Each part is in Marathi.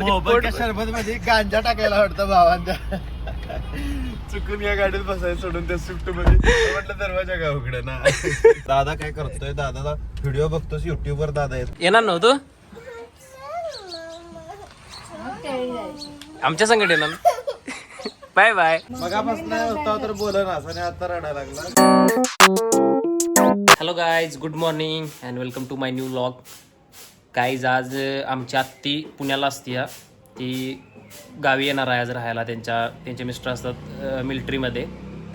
मोबाईलच्या शरबत मध्ये गांजा टाकायला वाटतं भावांच्या. चुकून या गाडीत बसायचं सोडून त्या स्विफ्ट मध्ये म्हटलं दरवाजा का उघडे ना. दादा काय करतोय? दादाला व्हिडिओ बघतोस युट्यूब वर दादा येत येणार नव्हतं आमच्या संकट येणार. Bye bye. मगापासून होता तर बोला ना आणि आता रडायला लागला. Hello guys, good morning and welcome to my new vlog. Guys आज आमची आत्ती पुण्याला असते. ती गावी येणार आहे आज राहायला. त्यांचे मिस्टर असतात मिलिटरीमध्ये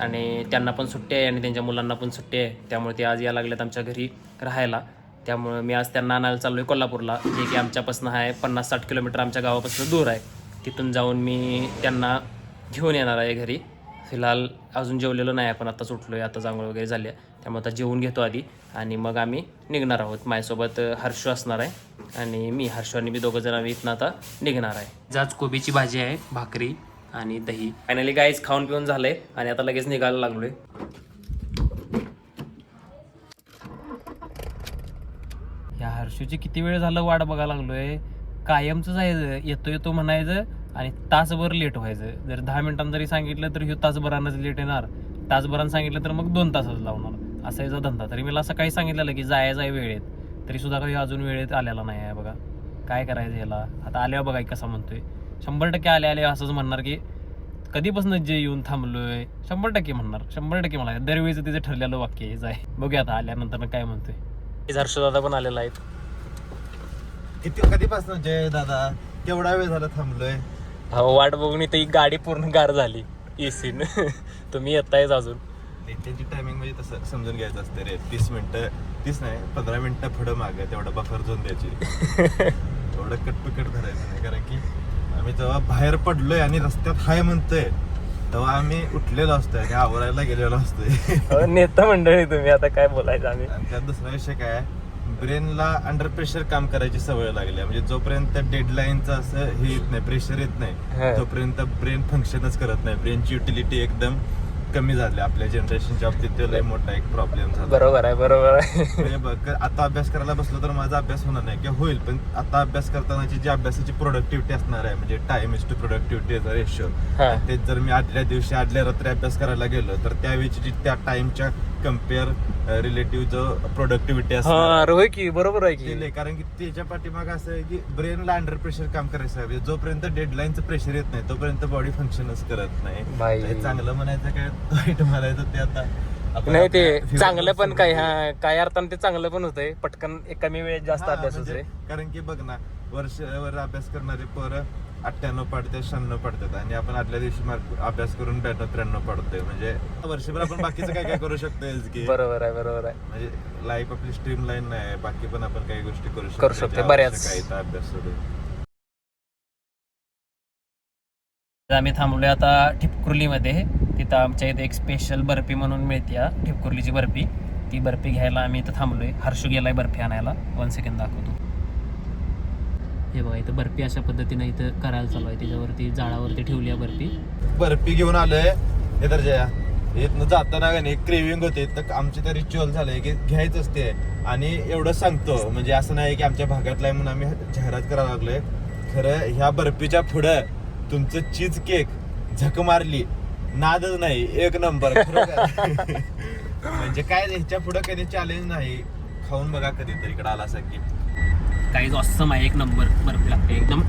आणि त्यांना पण सुट्टी आहे आणि त्यांच्या मुलांना पण सुट्टी आहे. त्यामुळे ते आज यायला लागलेत आमच्या घरी राहायला. त्यामुळे मी आज त्यांना आणायला चाललो आहे कोल्हापूरला, जे की आमच्यापासून आहे 50-60 किलोमीटर आमच्या गावापासून दूर आहे. तिथून जाऊन मी त्यांना घेऊन येणार आहे घरी. फिलहाल अजून जेवलेलो नाही, आपण आता सुटलो आहे, आता जांभूळ वगैरे झाले. त्यामुळे आता जेवून घेतो आधी आणि मग आम्ही निघणार आहोत. माझ्यासोबत हर्षू असणार आहे आणि मी, हर्षू आणि मी दोघं जण आम्ही इथनं आता निघणार आहे. जाच कोबीची भाजी आहे, भाकरी आणि दही. फायनली गाईज खाऊन पिऊन झालंय आणि आता लगेच निघायला लागलोय. या हर्षूची किती वेळ झालं वाट बघायला लागलोय. कायमच जायचं, येतो येतो म्हणायचं आणि तासभर लेट व्हायचं. जर 10 मिनिटांनी जरी सांगितलं तर ह्यो तासभरानंच लेट येणार, तासभरानं सांगितलं तर मग 2 तासच लावणार. असा याचा धंदा. तरी मला सकाळी सांगितलेलं की जायचं आहे वेळेत, तरी सुद्धा काही अजून वेळेत आलेला नाही आहे. बघा काय करायचं याला. आता आल्यावर बघा कसा म्हणतोय. 100% आले असंच म्हणणार की कधीपासून जे येऊन थांबलोय. 100% म्हणणार, 100% मला दरवेळीचं तिचं ठरलेलं वाक्य हेच आहे. बघूया आता आल्यानंतर काय म्हणतोय. हर्षदादा पण आलेला आहेत. कधीपासून जय दादा केवढा वेळ झाला थांबलोय. हो, वाट बघून इथे ही गाडी पूर्ण गार झाली एसीन. तुम्ही येतायच अजून. त्यांची टायमिंग म्हणजे तसं समजून घ्यायचं असतं रे. 30 मिनिटं, 30 नाही 15 मिनिटं पुढं मागे तेवढा बफर झोन द्यायची. एवढं कटपिकट धरायचं नाही, कारण की आम्ही जेव्हा बाहेर पडलोय आणि रस्त्यात हाय म्हणतोय तेव्हा आम्ही उठलेलो असतोय आणि आवरायला गेलेलो असतोय. नेता मंडळी तुम्ही, आता काय बोलायचं आम्ही. आणि त्यात दुसरा विषय काय, ब्रेनला अंडर प्रेशर काम करायची सवय लागली. म्हणजे जोपर्यंत डेडलाईनचं असं हे येत नाही, प्रेशर येत नाही, तोपर्यंत ब्रेन फंक्शनच करत नाही. ब्रेनची युटिलिटी एकदम कमी झाली आपल्या जनरेशनच्या बाबतीत. लय मोठा एक प्रॉब्लेम झाला. बरोबर आहे, बरोबर आहे. म्हणजे बघ, आता अभ्यास करायला बसलो तर माझा अभ्यास होणार नाही किंवा होईल, पण आता अभ्यास करतानाची जी अभ्यासाची प्रोडक्टिव्हिटी असणार आहे, म्हणजे टाइम इज टू प्रोडक्टिव्हिटीचा रेशो, तेच जर मी आदल्या दिवशी आदल्या रात्री अभ्यास करायला गेलो तर त्यावेळी जी त्या टाइमच्या कम्पेअर रिलेटिव्ह जो प्रोडक्टिव्हिटी असणार होय की, बरोबर आहे की. कारण की त्याच्या पाठीमाग असं आहे की ब्रेनला अंडर प्रेशर काम करायचं आहे. जोपर्यंत डेडलाईनचं प्रेशर येत नाही तोपर्यंत बॉडी फंक्शनच करत नाही. चांगलं म्हणायचं काय, वाईट म्हणायचं ते आता नाही. ते चांगलं पण काय अर्थानं ते चांगलं पण होतंय. पटकन कमी वेळेत जास्त अभ्यास होतोय. कारण की बघ ना, वर्षभर अभ्यास करणारे पोरं 98 पडतात, 96 पडतात आणि आपण आदल्या दिवशी अभ्यास करून 93 पडतोय. म्हणजे वर्षभर आपण बाकीचं काय काय करू शकतोय की. बरोबर आहे, बरोबर आहे. म्हणजे लाईफ आपली स्ट्रीम लाईन नाही, बाकी पण आपण काही गोष्टी करू शकतो बऱ्याच. काही अभ्यास सोडून. आम्ही थांबलोय आता ठिपकुर्लीमध्ये. तिथं आमच्या इथे एक स्पेशल बर्फी म्हणून मिळते, ठिपकुर्लीची बर्फी. ती बर्फी घ्यायला आम्ही इथं थांबलोय. हर्षू गेलाय बर्फी आणायला. 1 सेकंड दाखवतो. हे बघा, इथं बर्फी अशा पद्धतीने इथं करायला चालू आहे. त्याच्यावरती जाळावरती ठेवली आहे बर्फी घेऊन आलोय. हे तर जया इथनं जाताना का नाही क्रेविंग होते, तर आमचे तर रिच्युअल झालंय की घ्यायचंच ते. आणि एवढं सांगतो, म्हणजे असं नाही की आमच्या भागातला आहे म्हणून आम्ही जाहिरात करायला लागलोय. खरं ह्या बर्फीच्या पुढं तुमचं चीज केक झक मारली, नादच नाही, 1 नंबर. म्हणजे काय ह्याच्या पुढं कधी चॅलेंज नाही. खाऊन बघा कधीतरी इकडे आला असं की. काही ऑसम आहे, 1 नंबर बर्फी लागते. एकदम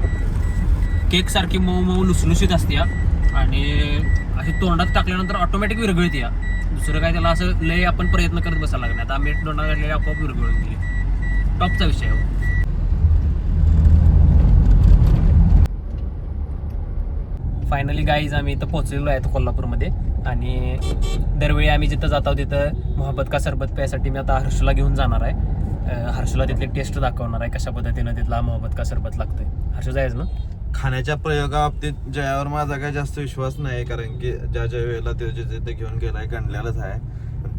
केक सारखी मऊ मऊ लुसलुशीत असते आणि अशी तोंडात टाकल्यानंतर ऑटोमॅटिक विरघळते. दुसरं काय त्याला असं लय आपण प्रयत्न करत बसायला लागणार. आता मीठ तोंडात घातलेले आपोआप विरघळून गेली. टॉपचा विषय आहे. फायनली गाईज आम्ही इथं पोहोचलेलो आहे कोल्हापूरमध्ये. आणि दरवेळी आम्ही जिथं जातो तिथं मोहब्बत का सरबत प्यायसाठी मी आता हर्षूला घेऊन जाणार आहे. हर्षूला तिथली टेस्ट दाखवणार आहे, कशा पद्धतीनं तिथला मोहब्बत का सरबत लागतंय. हर्षू जायचं ना. खाण्याच्या प्रयोगाबाबतीत जयावर माझा काही जास्त विश्वास नाही, कारण की ज्या वेळेला ते जिथे घेऊन गेलाय गणल्यालाच आहे.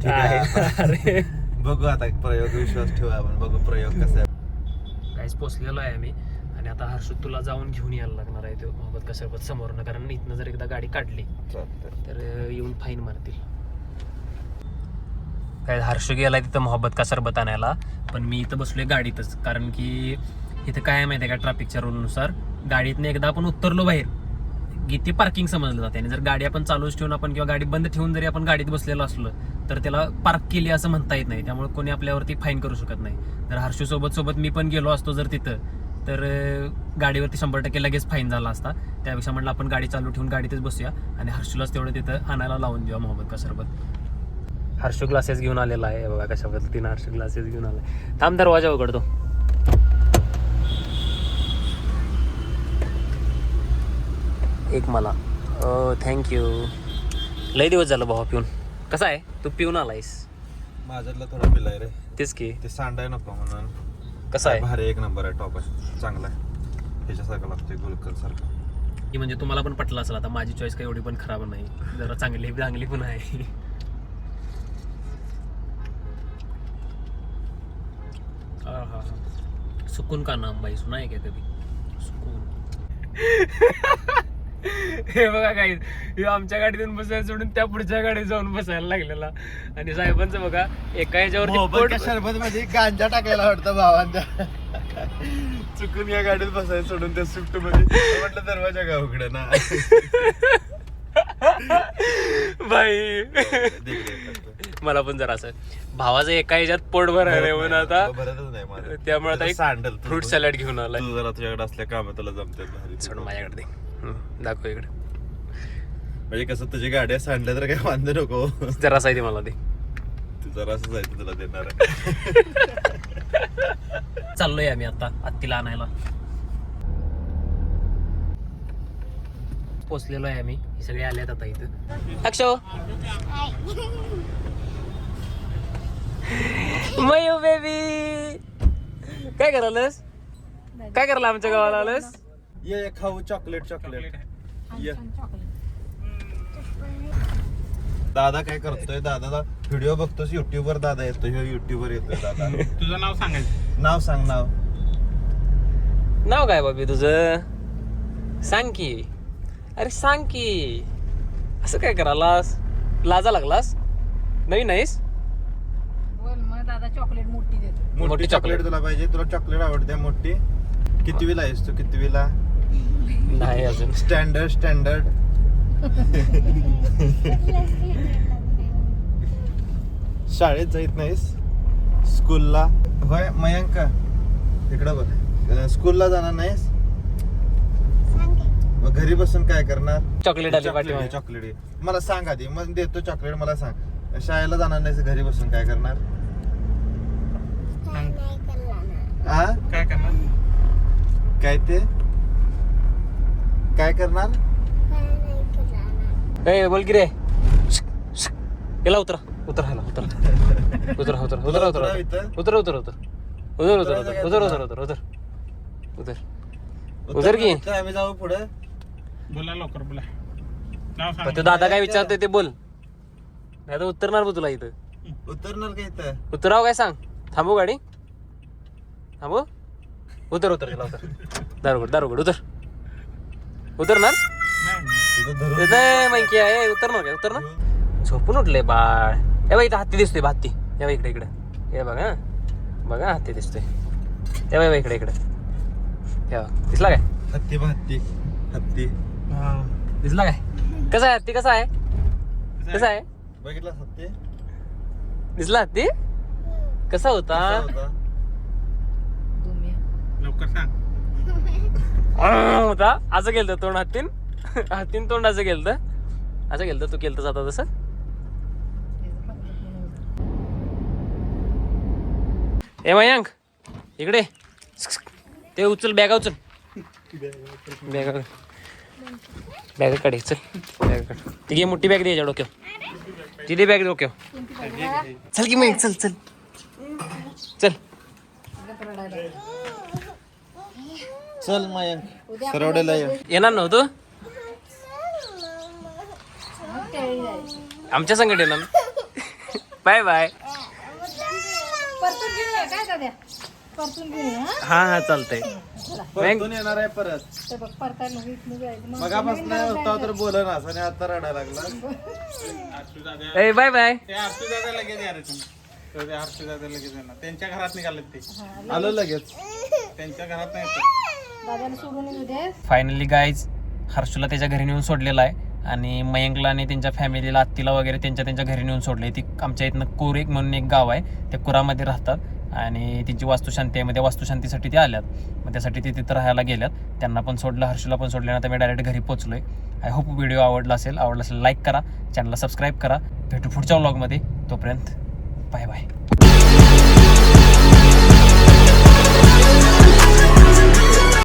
ठीक आहे, बघू आता प्रयोग, विश्वास ठेवा आपण, बघू प्रयोग कसा आहे. काहीच पोचलेलो आहे आम्ही आणि आता हर्षू तुला जाऊन घेऊन यायला लागणार आहे तो मोहब्बत का सरबत समोरनं. कारण इथनं जर एकदा गाडी काढली तर येऊन फाईन मारतील. काय हर्षू गेलाय तिथं मोहब्बत का सरबत आणायला, पण मी इथं बसलोय गाडीतच. कारण की इथं काय माहिती आहे का, ट्रॅफिकच्या रूलनुसार गाडीतनं एकदा आपण उतरलो बाहेर की ते पार्किंग समजलं जाते. आणि जर गाडी आपण चालूच ठेवून आपण किंवा गाडी बंद ठेवून जरी आपण गाडीत बसलेलो असलो तर त्याला पार्क केली असं म्हणता येत नाही. त्यामुळे कोणी आपल्यावरती फाईन करू शकत नाही. जर हर्षू सोबत मी पण गेलो असतो जर तिथं तर गाडीवरती 100% लगेच फाईन झाला असता. त्यापेक्षा म्हटलं आपण गाडी चालू ठेवून गाडीतच बसूया आणि हर्षूलाच तेवढं तिथं आणायला लावून देऊया मोहम्मद का सरबत. हर्षू ग्लासेस घेऊन आलेला आहे बघा कशा पद्धतीनं हर्षू ग्लासेस घेऊन आलाय. थांब दरवाजा उघडतो. एक मला थँक्यू. लय दिवस झालं भावा पिऊन. कसा आहे तू पिऊन आलायस? माझ्यातला थोडा पिलाय रे. तेच की ते सांडाय नको म्हणून. कसा आहे? भारी एक नंबर आहे. टॉप आहे, चांगला आहे. ह्याच्यासारखं लागतोय गुलकर सारखं. की म्हणजे तुम्हाला पण पटलं असेल. आता माझी चॉईस काही एवढी पण खराब नाही, जरा चांगली पण आहे. हा सुकून का नाम बाई सुना आहे का कधी? सुकून. हे बघा काही आमच्या गाडीतून बसायला सोडून त्या पुढच्या गाडीत जाऊन बसायला लागलेला. आणि साहेबांचं बघा एका ह्याच्यावरती शरबत मध्ये गांजा टाकायला वाटतं भावांचा. चुकून या गाडीत बसायला सोडून त्या स्विफ्ट मध्ये म्हटलं दरवाजा का उघडं ना. बाई मला पण जरा असं भावाचं एका ह्याच्यात पोट भरायला म्हणून आता भरतच नाही मला. त्यामुळे आता एक सँडल फ्रूट सॅलड घेऊन आलाय. तू जरा तुझ्याकडे असल्या काम तुला जमते भारी. सोड माझ्याकडे दे. दाखव इकडे. म्हणजे कसं तुझी गाड्या सांडल्या तर काही वांदे नको. जरासा आहे ते मला दे. तू जरा असं जायचं तुला देणार. चाललोय आम्ही आता आत्तीला आणायला. पोचलेलो आहे आम्ही. हे सगळे आलेत आता इथं. अक्षो मयू बेबी काय करायलास? काय करायला आमच्या गावाला आलंस? ये खाऊ चॉकलेट. ये दादा काय करतोय? दादा व्हिडिओ बघतोस युट्यूबवर. दादा येतो ह्यो युट्यूबवर येतोय. दादा तुझं नाव सांगायचं. नाव सांग. नाव काय बाबी तुझं? सांग की. अरे सांग की. असं काय करायलास? लाजा लागलास? नवीन नाहीस? दादा चॉकलेट मोठी देतो. मोठी चॉकलेट तुला पाहिजे? तुला चॉकलेट आवडते मोठी? कितवीला आहेस तू? कितवीला? नाही अजून. स्टँडर्ड. शाळेत जात नाहीस? स्कूलला? होय मयंक इकडं बघ. स्कूलला जाणार नाहीस? मग घरी बसून काय करणार? चॉकलेट आली पाठी. चॉकलेट मला सांग आधी, मग देतो चॉकलेट. मला सांग शाळेला जाणार नाहीस घरी बसून काय करणार? काय करणार? काय ते काय करणार? ए बोल की रे. गेला उतरा ह्याला उतर की. आम्ही जाऊ पुढे. बोला लवकर बोला. नाव सांग. तो दादा काय विचारतोय ते बोल. नाही तर उतरणार बघ तुला इथं. उतरणार का इथं? उतराव काय सांग. थांबू गाडी. थांबू. उतर त्याला उतर. दारोगड उतरणार. नाही. येतंय माहिती आहे. उतरणार काय? उतरणार. झोपून उठले बाळ. हे बघ इथं हत्ती दिसतोय. हत्ती हे बघ इकडे. हे बघा हत्ती दिसतोय. हे बघ इकडे. हे बघ दिसला काय? हत्ती दिसला काय? कसा आहे हत्ती? कसा आहे? बघितला हत्ती? दिसला हत्ती? कसा होता? लवकर सांग. होता असं गेलं तोंड हत्तीन तोंड असं गेलं. तू केलं जाता तसं. ए मयांक इकडे. ते उचल बॅगा उचल. बॅग काढे. चल बॅग काढ. ती घे मोठी बॅग दे याच्या डोक्यावर. ती दे बॅग डोक्यावर. चल की मग चल. चल मयंक सरवडेला ये. येणार नव्हतं आमच्या संकट येणार. Bye bye. हा चालतंय. परतून येणार आहे परत. मगापासून होता तर बोलनास आणि आता रडायला लागला. ए बाय बाय. ते हर्षू दादा लगेच या रे तुम्ही. हर्षू दादा लगेच येणार. त्यांच्या घरात निघाले ते. आलो लगेच. त्यांच्या घरात नाही येत. दादाला सोडून येऊ दे. फायनली गाईज हर्षूला त्याच्या घरी नेऊन सोडलेला आहे आणि मयंकला आणि त्यांच्या फॅमिलीला आत्तीला वगैरे त्यांच्या घरी नेऊन सोडले. ती आमच्या इथनं कोरेक म्हणून एक गाव आहे, त्या कुरामध्ये राहतात आणि त्यांची वास्तुशांती आहे. मग त्या वास्तुशांतीसाठी ते आल्यात, मग त्यासाठी ते तिथं राहायला गेल्यात. त्यांना पण सोडलं, हर्षूला पण सोडलं. आता मी डायरेक्ट घरी पोहोचलोय. आय होप व्हिडिओ आवडला असेल लाईक करा, चॅनलला सबस्क्राईब करा. भेटू पुढच्या व्लॉगमध्ये. तोपर्यंत बाय बाय.